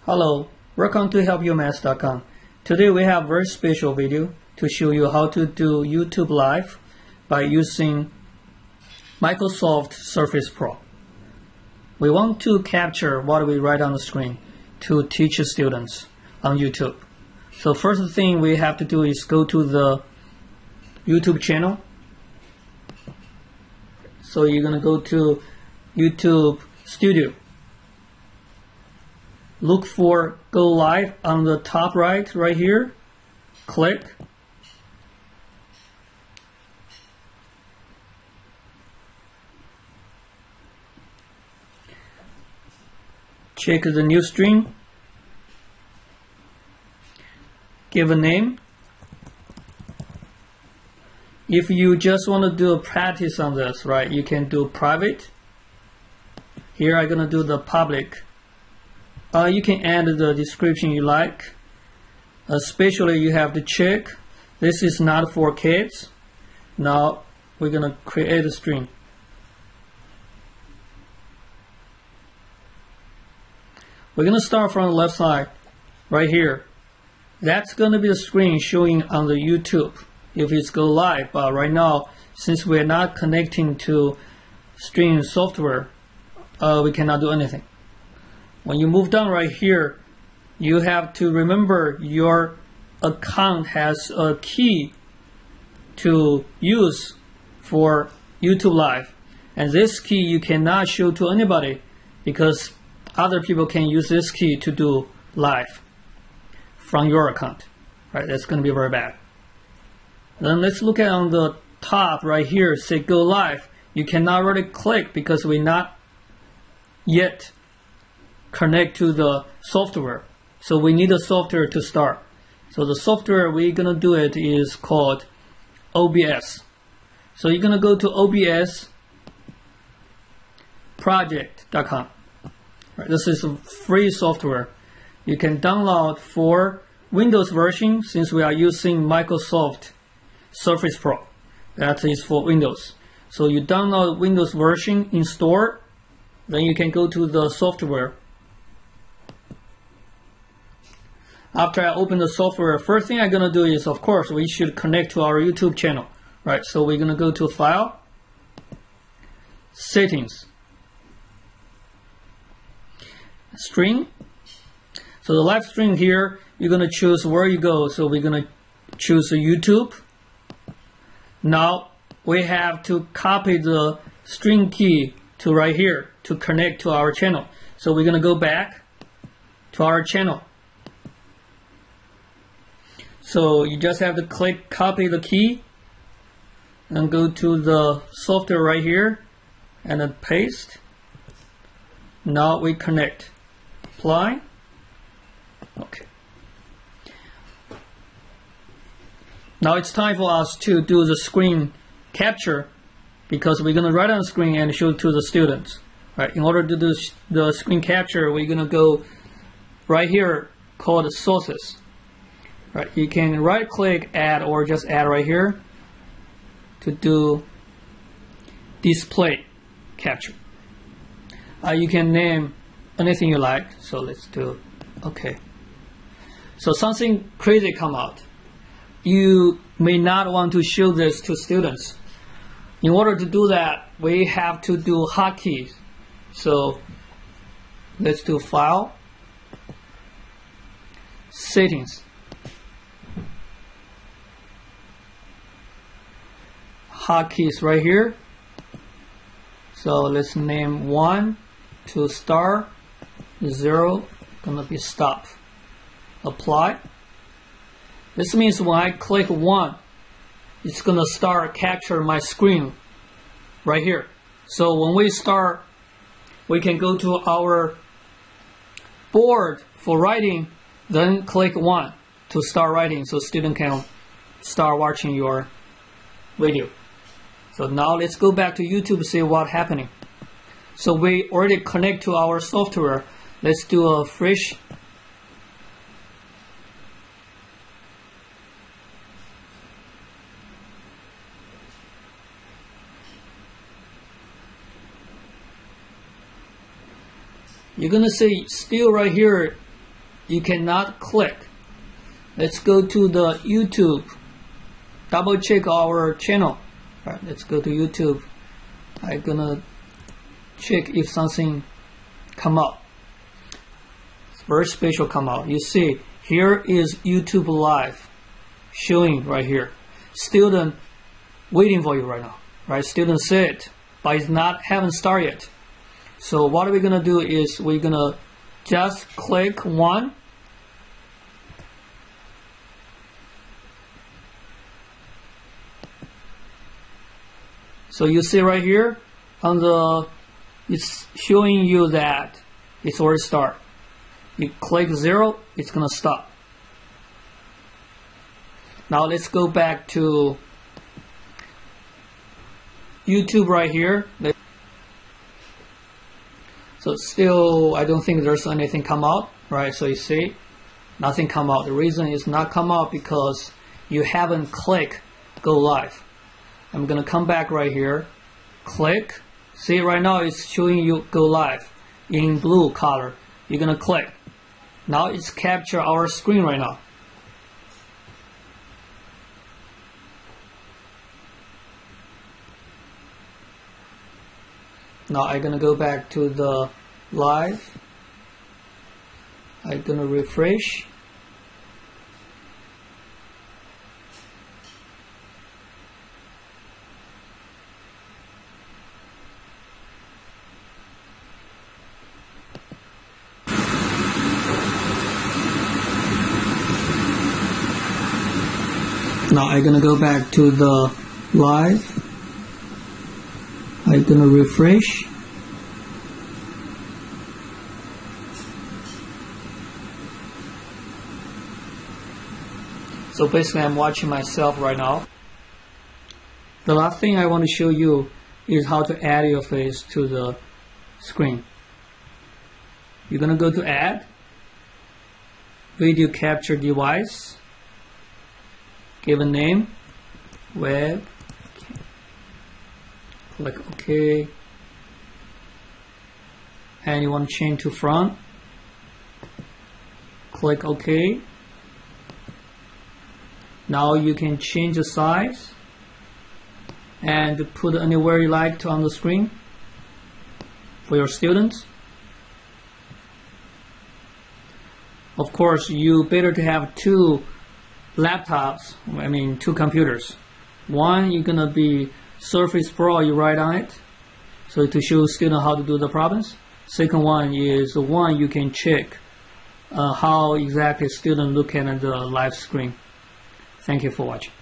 Hello, welcome to helpyourmath.com. Today we have a very special video to show you how to do YouTube Live by using Microsoft Surface Pro. We want to capture what we write on the screen to teach students on YouTube. So first thing we have to do is go to the YouTube channel. So you're going to go to YouTube Studio. Look for Go Live on the top right here. Click. Check the new stream. Give a name. If you just want to do a practice on this, right, you can do private. Here I'm going to do the public. You can add the description you like. Especially you have to check. This is not for kids. Now we're going to create a stream. We're going to start from the left side, right here. That's going to be the screen showing on the YouTube if it's go live. But right now, since we're not connecting to stream software, we cannot do anything. When you move down right here, you have to remember your account has a key to use for YouTube Live. And this key you cannot show to anybody because other people can use this key to do live from your account. Right? That's going to be very bad. Then let's look at on the top right here, say go live. You cannot really click because we're not yet connect to the software. So we need a software to start. So the software we're going to do it is called OBS. So you're going to go to OBS project.com. Right, this is a free software. You can download for Windows version since we are using Microsoft Surface Pro. That is for Windows. So you download Windows version, install, then you can go to the software. After I open the software, first thing I'm going to do is, of course, we should connect to our YouTube channel. Right, so we're going to go to File, Settings, Stream. So the live stream here, you're going to choose where you go. So we're going to choose YouTube. Now we have to copy the string key to right here to connect to our channel. So we're going to go back to our channel. So you just have to click copy the key and go to the software right here and then paste. Now we connect. Apply. Okay. Now it's time for us to do the screen capture because we're going to write on the screen and show it to the students. Right. In order to do the screen capture, we're going to go right here called sources. Right, you can right click add or just add right here to do display capture. You can name anything you like, so let's do okay. So something crazy come out. You may not want to show this to students. In order to do that, we have to do hotkeys. So let's do File, Settings, hotkeys right here. So let's name 1 to start, 0 gonna be stop. Apply. This means when I click 1, it's gonna start capture my screen right here. So when we start, we can go to our board for writing, then click 1 to start writing so student can start watching your video. So now let's go back to YouTube to see what's happening. So we already connect to our software. Let's do a fresh. You're gonna see still right here you cannot click. Let's go to the YouTube. Double check our channel. All right, let's go to YouTube. I'm gonna check if something come up. It's very special come out. You see, here is YouTube Live showing right here. Student waiting for you right now. Right, student said, but it's not haven't started yet. So what we're gonna do is we're gonna just click one. So you see right here on the, it's showing you that it's already start. You click 0, it's gonna stop. Now let's go back to YouTube right here. So still, I don't think there's anything come out, right? So you see, nothing come out. The reason it's not come out because you haven't clicked go live. I'm gonna come back right here, click. See right now it's showing you go live in blue color. You're gonna click. Now it's capture our screen right now. Now I'm gonna go back to the live. I'm gonna refresh. Now I'm gonna go back to the live. I'm gonna refresh. So basically I'm watching myself right now. The last thing I want to show you is how to add your face to the screen. You're gonna go to add, video capture device, give a name, web, click OK, and you want to change to front, click OK. Now you can change the size and put anywhere you like to on the screen for your students. Of course, you better to have two laptops, I mean two computers. One, you're gonna be Surface Pro, you write on it, so to show student how to do the problems. Second one is the one you can check how exactly student look at the live screen. Thank you for watching.